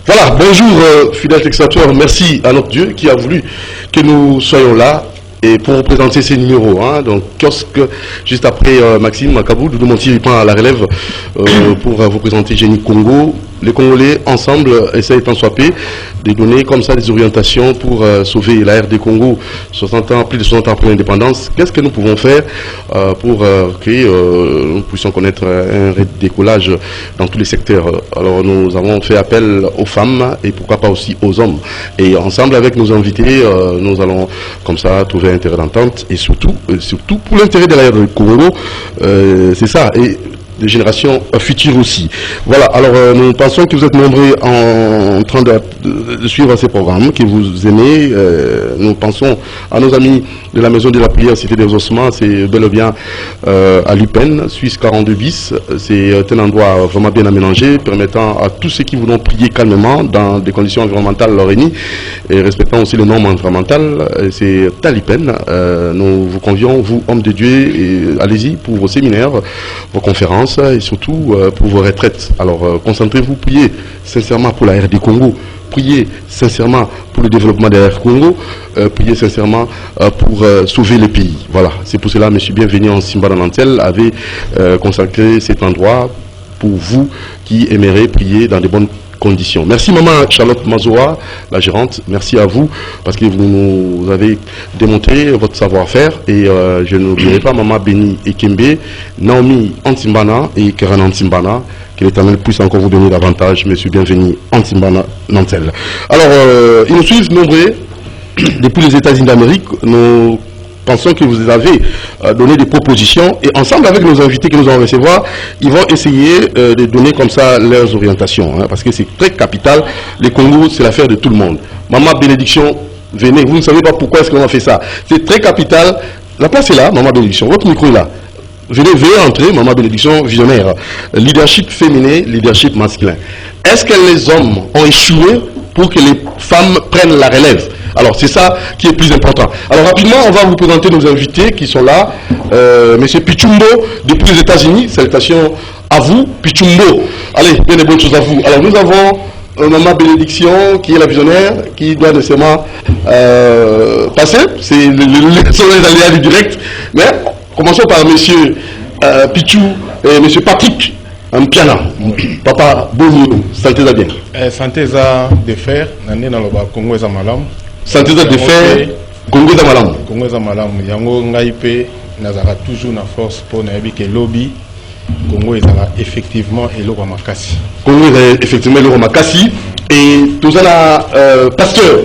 Voilà, bonjour fidèles téléspectateurs, merci à notre Dieu qui a voulu que nous soyons là et pour vous présenter ces numéros. Donc kiosque, juste après Maxime Makabou, Doudou Monti il prend à la relève pour vous présenter Génie Congo. Les Congolais ensemble essayent tant soit peu de donner comme ça des orientations pour sauver la RD Congo 60 ans, plus de 60 ans après l'indépendance. Qu'est-ce que nous pouvons faire pour que nous puissions connaître un décollage dans tous les secteurs. Alors nous avons fait appel aux femmes et pourquoi pas aussi aux hommes. Et ensemble avec nos invités, nous allons comme ça trouver un terrain d'entente et surtout pour l'intérêt de la RD Congo, c'est ça. Et des générations futures aussi. Voilà, alors nous pensons que vous êtes nombreux en train de suivre ces programmes, que vous aimez. Nous pensons à nos amis de la Maison de la Prière, Cité des Ossements, c'est bel et bien à Lupen, Suisse 42 bis. C'est un endroit vraiment bien aménagé, permettant à tous ceux qui voudront prier calmement dans des conditions environnementales réunies et respectant aussi les normes environnementales. C'est à Lupen. Nous vous convions, vous, hommes de Dieu, allez-y pour vos séminaires, vos conférences, et surtout pour vos retraites. Alors concentrez-vous, priez sincèrement pour la RD Congo, priez sincèrement pour le développement de la RD Congo, priez sincèrement pour sauver le pays. Voilà, c'est pour cela M. Bienvenu en Simba Nantel avait consacré cet endroit pour vous qui aimeriez prier dans de bonnes conditions. Merci Maman Charlotte Mazoa, la gérante, merci à vous parce que vous nous avez démontré votre savoir-faire et je n'oublierai pas Maman Béni Ekembe, Naomi Antimbana et Karen Antimbana, que l'Éternel puisse encore vous donner davantage, Monsieur Bienvenu Antimbana Nantel. Alors, ils nous suivent nombreux depuis les États-Unis d'Amérique. Nous pensons que vous avez donné des propositions et ensemble avec nos invités que nous allons recevoir, ils vont essayer de donner comme ça leurs orientations, parce que c'est très capital. Le Congo, c'est l'affaire de tout le monde. Maman Bénédiction, venez, vous ne savez pas pourquoi est-ce qu'on a fait ça. C'est très capital. La place est là, Maman Bénédiction, votre micro est là. Venez entrer, Maman Bénédiction, visionnaire. Leadership féminin, leadership masculin. Est-ce que les hommes ont échoué pour que les femmes prennent la relève? Alors, c'est ça qui est plus important. Alors, rapidement, on va vous présenter nos invités qui sont là. Monsieur Pichumbo, depuis les États-Unis. Salutations à vous, Pichumbo. Allez, bien des bonnes choses à vous. Alors, nous avons Maman Bénédiction, qui est la visionnaire, qui doit nécessairement passer. C'est les aléas du direct. Mais, commençons par Monsieur Pichou et Monsieur Patrick. Un piano. Papa, bonjour. Santé à bien. Santé à de fer. Nandé dans le Congo est malam. Santé à de fer. Congo est malam. Congo est malam. Yango ngaipe nazara toujours na force pour nabi que lobby. Congo est effectivement et l'eau makasi. Congo est effectivement l'eau makasi. Et tout ça là, pasteur,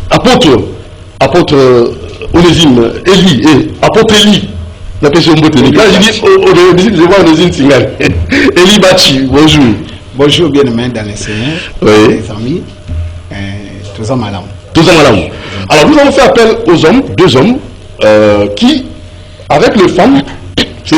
apôtre Onésime, Élie et apôtre Élie. La question de là, je dis, je vois Onésime Singal. Élie Bachi, bonjour. Bonjour, bien-aimés dans les Seigneurs, les amis, tous en malam. Tous en malam. Alors, nous avons fait appel aux hommes, deux hommes, qui, avec les femmes, c'est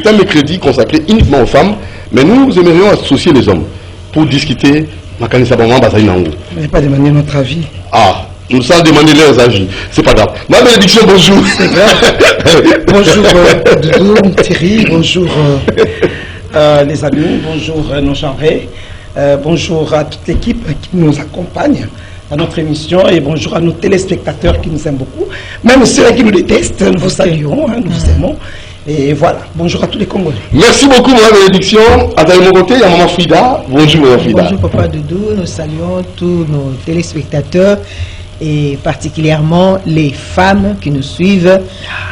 un mercredi consacré uniquement aux femmes, mais nous aimerions associer les hommes pour discuter. Vous n'avez pas demandé notre avis. Ah, nous allons demander leurs avis. C'est pas grave. Ma bénédiction, bonjour. C'est grave. Bonjour Doudou, Thierry, bonjour les amis, bonjour nos genrés, bonjour à toute l'équipe qui nous accompagne dans notre émission et bonjour à nos téléspectateurs qui nous aiment beaucoup. Même ceux qui nous détestent, nous vous saluons, nous vous aimons. Et voilà, bonjour à tous les Congolais. Merci beaucoup, ma bénédiction. À mon côté, il y a Maman Frida. Bonjour, Maman Frida. Bonjour, Papa Doudou. Nous saluons tous nos téléspectateurs et particulièrement les femmes qui nous suivent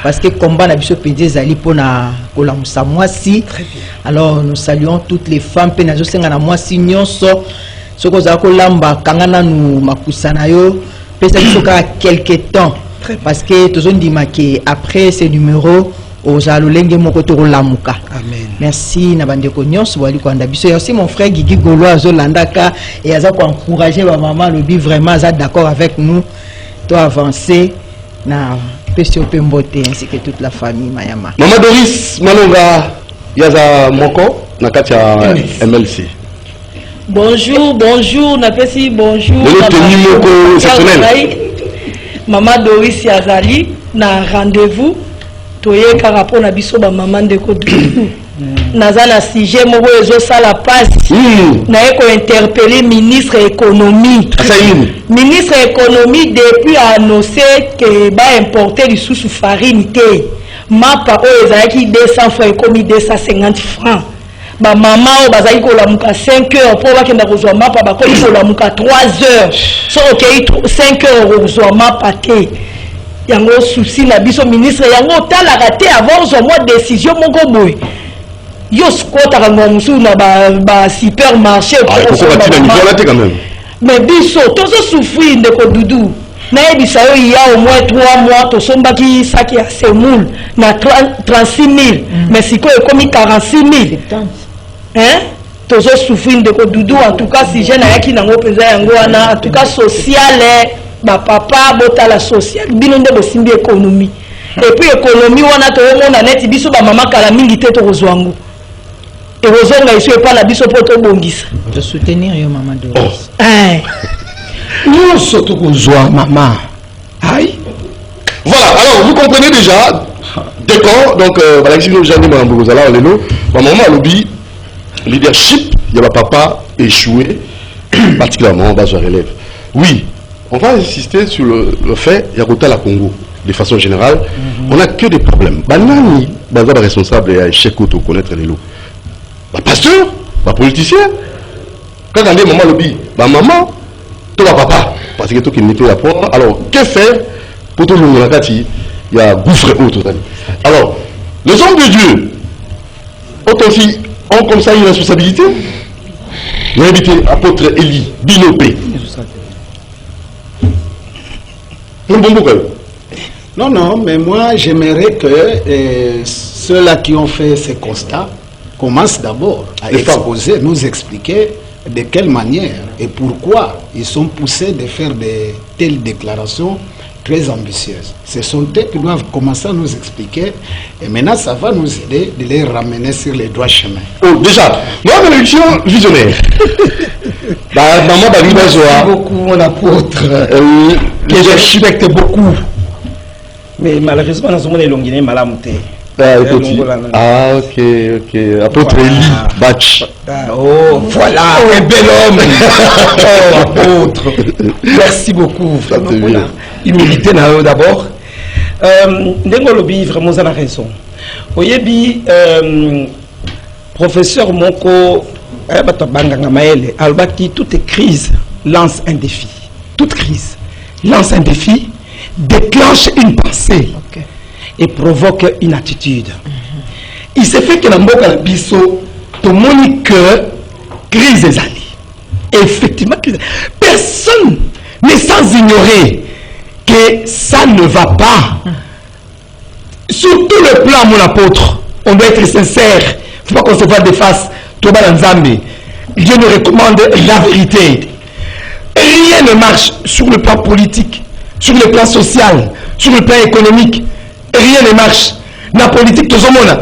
parce que combat na biso pédé zali pona kolamusa mwasi. Alors nous saluons toutes les femmes pe nazo senga na mwasi nyonso soko za kolamba kangana nu makusana yo pesa biso ka quelque temps parce que tozondima ke après ces numéros Amen. Merci Nabandeko Nyonso wali kwanda biso. Il y a aussi mon frère Guigui Gaulois Zolandaka et aza pour encourager ma maman le bi vraiment aza d'accord avec nous to avancer na Pesio Pembote ainsi que toute la famille Mayama. Maman Doris Malonga yaza moko na katia MLC. Bonjour napesi bonjour. Maman Doris Yazali na rendez-vous. Toye karapo na biso ba maman de ko Nazana sujet moko ezosala passe. Naye ko interpeller ministre économie. Ministre économie depuis a annoncé que va importer du sous farine té. Mapa o ezaki 200 francs comme 250 francs. Ba maman o bazaki ko lamuka 5 heures pour bakenda kozwa mapa ba ko lamuka 3 heures. So okay 5 heures kozwa mapa té. Yango souci na biso ministre yango tala raté avoir zo mo décision moko boy. Yo skota ka ngomusu na ba supermarché quand même. Mais biso tozo souffrir de ko dudu. Na ebisa yo il y a au moins 3 mois to sombaki saki a semoule na 36 000 mais siko e komi 46 000. Hein? Tozo souffrir de ko dudu en tout cas si jeune ayaki nango peza yango wana en tout cas social ba papa bota la social bino nde bosimbi économie et puis économie wana to mona net biso ba mama kala mingi te to kozwango et rozonga iso e pas la biso poto bongisa de soutenir yo maman de nous surtout kozwa maman aïe voilà alors vous comprenez déjà d'accord donc voilà si nous jamais mambo kozala lelo ba maman lobby leadership ya ba papa échoué particulièrement bas relève oui. On va insister sur le fait, il y a la Congo, de façon générale, on n'a que des problèmes. Banani, bazar responsable et échec auto connaître les lots. Bah pasteur, bah politicien. Quand on dit maman lobby, bah maman, tout va papa, parce que tout qui mettait la poire. Alors que faire pour tout le monde la il y a gouffre autre. Alors les hommes de Dieu, autant aussi ont comme ça une responsabilité. J'ai invité l'apôtre Élie, Binopé. Non, mais moi j'aimerais que ceux-là qui ont fait ces constats commencent d'abord à exposer, nous expliquer de quelle manière et pourquoi ils sont poussés de faire de telles déclarations très ambitieuses. Ce sont eux qui doivent commencer à nous expliquer et maintenant ça va nous aider de les ramener sur les droits chemins. Oh, déjà, moi, une élection visionnaire. Merci beaucoup mon apôtre, que je respecte beaucoup. Mais malheureusement, nous sommes longuinés malamouté. Ah, ok. Apôtre Eli Batch. Oh, voilà, un bel homme. Oh, apôtre. Merci beaucoup. Humilité d'abord. Ndengolobi, vraiment, ça a raison. Oyebi, professeur Moko, Albaki, toute crise lance un défi. Toute crise lance un défi, déclenche une pensée et provoque une attitude. Il se fait que la Mboka Bisso, tout le monde que crise est allée. Effectivement, personne n'est sans ignorer que ça ne va pas. Sur tout le plan, mon apôtre, on doit être sincère. Il ne faut pas qu'on se voit de face. Dieu nous recommande la vérité. Rien ne marche sur le plan politique, sur le plan social, sur le plan économique. Rien ne marche. La politique, tout le monde,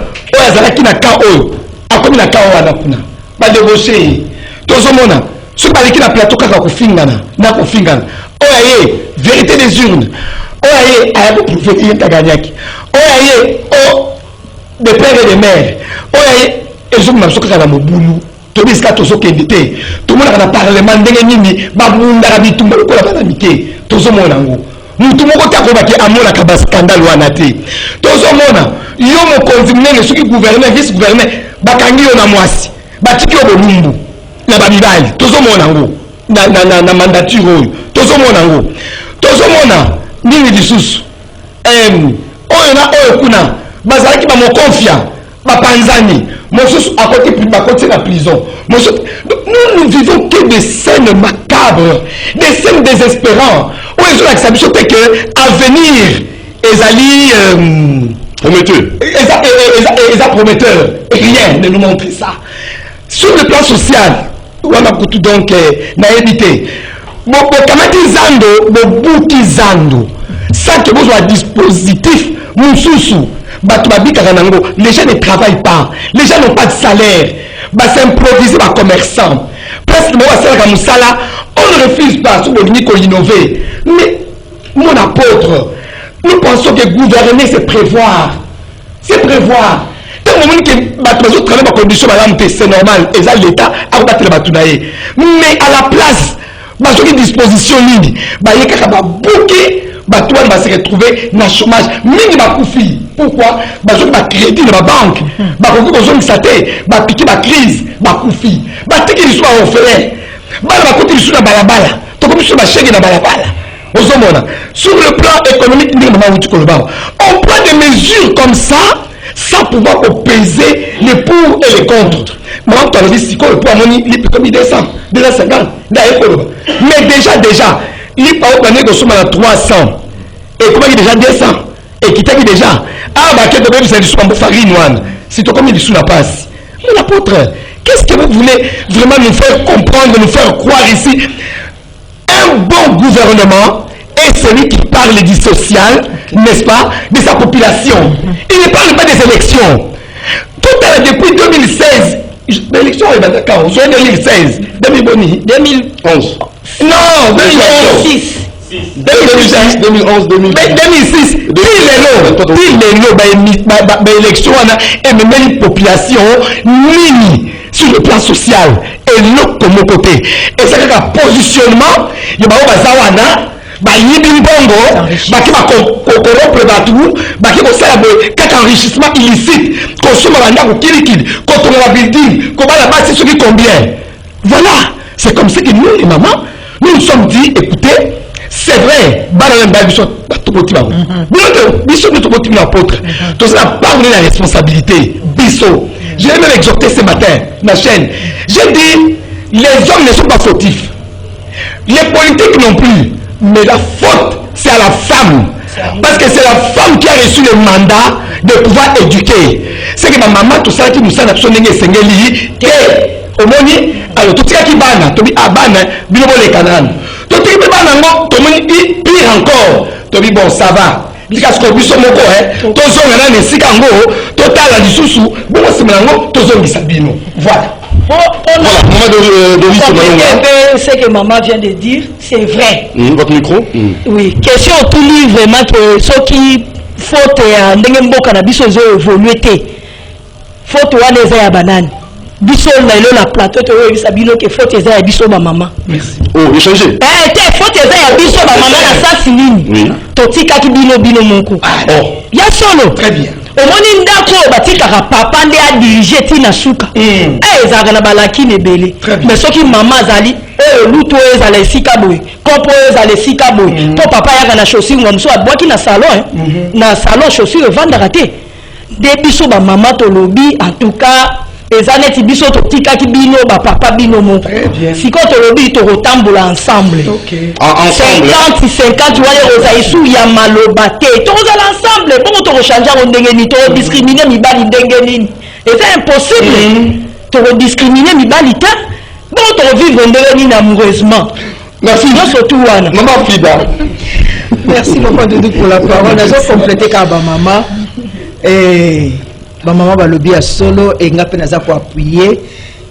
qui na KO, a comme na KO na kuna. Ba débauché. Tout le monde, ce qui na plateau kaka ko fingana, na ko fingana. Oyaye, vérité des urnes. Oyaye, ayako prouver qu'il y a gagnaki. Oyaye, des pères et des mères. Oyaye, et je me suis dit que Mobulu, tout le monde a parlé, tout le monde mutu moko ta ko baki amona ka ba scandale wana te tozomona yo mo consigné le soki gouverneur vice gouverneur bakangi yo na mwasi batiki yo bolumbu na babibali tozomona ngo na mandature oyo tozomona nini lisusu oyo na oyo kuna bazalaki ba mo confiant bapanzani mosusu à côté de la prison. Nous ne vivons que des scènes macabres, des scènes désespérantes. Où ils ont accepté que l'avenir est prometteur. Rien ne nous montre ça. Sur le plan social, on a donc naïveté. Ça que vous avez un dispositif, les gens ne travaillent pas, les gens n'ont pas de salaire, s'improviser par commerçant. Presque on ne refuse pas sur le innover. Mais mon apôtre, nous pensons que gouverner c'est prévoir. C'est prévoir. Donc moment que bateau travaille dans condition c'est normal et ça l'État a battu le bateau mais à la place bateau qui disposition ligne bah il y a quelqu'un qui bouquet bateau va se retrouver dans le chômage mingi ba koufi pourquoi bateau ba crédit dans la banque ba ko ko zone saté ba piquer ba crise ba koufi ba tiki li soit offert ba ba côté li soit balabala to comme sur ba chèque na balabala ozomona sur le plan économique on prend des mesures comme ça sans pouvoir peser les pour et les contre. Moi, tu as dit si le poids moni, il peut comme 200, 250, mais déjà, il peut pas que somme à 300 et comment il déjà 200 et qui t'a dit déjà bah que tu veux dire sur farine one si tu comme il sous la passe. Mais l'apôtre, qu'est-ce que vous voulez vraiment nous faire comprendre, nous faire croire ici? Un bon gouvernement est celui qui parle du social, n'est-ce pas, de sa population. Il ne parle pas des élections. Tout à l'heure, depuis 2016, l'élection est d'accord, 2016, 2011. Non, 2006. 2006, 2011, 2006. L'élection et même une population mini sur le plan social et l'autre de mon côté. Et c'est un positionnement, il y a bayibi mbongo baki bakorompre batou baki kosala boye kaka enrichissement illicite kosoma bandako kilikili kotonga building kobala basi soki combien. Voilà, c'est comme ça que nous les mamans nous sommes dit écoutez c'est vrai bana mba biso batopoti bango biso nous topoti l'apôtre tout ça parle de la responsabilité biso. Je vais même exhorter ce matin ma chaîne, j'ai dit les hommes ne sont pas fautifs, les politiques non plus. Mais la faute, c'est à la femme. Parce que c'est la femme qui a reçu le mandat de pouvoir éduquer. C'est que ma maman, tout ça, qui nous a absolument sengeli, que, au moni, alors tout ça qui bana, tu dis, ah bana, bilobo les canans. Tout ça qui bana, tu dis, pire encore. Tu dis, bon, ça va. Parce que biso moko, tout ça, on a un sikango, total la dissous, bon, c'est maintenant, tout ça, on dit, voilà. Ce que maman vient de dire, c'est vrai. Votre micro? Oui, question tout livre vraiment que ceux qui faute en dengembo cannabis ont évolué. Faute ou les airs banane. Biso la plateau de Sabino que faute les airs biso ma maman. Merci. Oh, il changé. Faute les airs biso ma maman la sassine. Oui. Totika ki bino monko. Oh. Ya solo. Très bien. Au moni ndako batikaka papa nde a dirigé tina suka ezaka na balaki nebele mais soki mama azali luto ezala esika boye kopo ezala esika boye po papa yaka na chaussure ngomso abwaki na salon na salon chaussure evandaka te de biso ba mama tolobi en tout cas eza neti biso totikaki bino ba papa bino moko siko tolobi tokotambola ensemble 50-50 wale ozaisu ya maloba te tozala ensemble bongo tokochange ngo ndenge ni todiscrimine mibali ndenge nini eza impossible todiscrimine mibali te bongo tokovivre ndenge nini amoureusement. Merci. Surtout wana maman Frida. Merci papa Doudou pour la parole. Nous avons complété ka ba maman et maman balobi à solo et ngape naza pour appuyer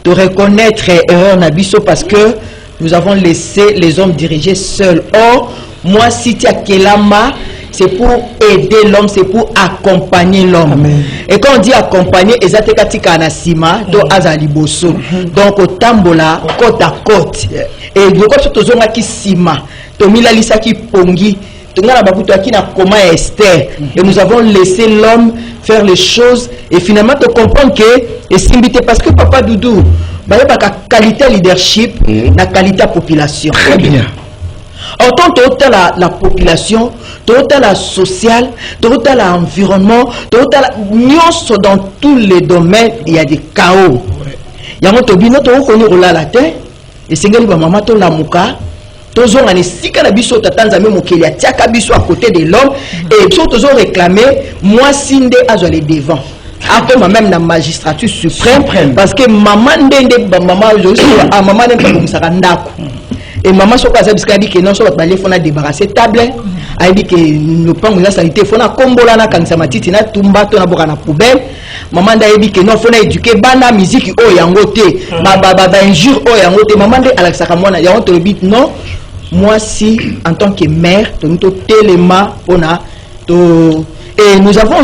de reconnaître erreur nabiso parce que nous avons laissé les hommes diriger seuls. Or moi si tu as kelama c'est pour aider l'homme, c'est pour accompagner l'homme. Et quand on dit accompagner, ezatekatika anasima to azaliboso. Donc au tambola côte à côte. Et donc quand tu zonga ki sima, to mila lisa ki pongi, to ngala bakuto ki na koma Esther. Et nous avons laissé l'homme faire les choses et finalement te comprendre que et simbité parce que papa Doudou, ba qualité leadership, la qualité population. Très bien. Autant total la population, total la sociale, total l'environnement, total dans tous les domaines, il y a des chaos. Il y a un tobino to konyo rola la terre et sengeli ba mama to la muka. Tozo ngani sika na biso tatanza me mokeli atiaka biso à côté de l'homme et tozo réclamer moi sinde azole devant. Après même la magistrature suprême parce que maman ndende maman aujourd'hui a maman ndende komisaka ndako. Et maman soka zabisika dit que non so batbalé fona débarrasser table a dit que le pan la sanité fona kombola na kanisa matiti na tumba to na boka na poubelle maman da dit que non fona éduquer bana musique o yango te ba injure o yango te maman de alaxaka mona yango to bit non moi si en tant que mère to téléma ona to et nous avons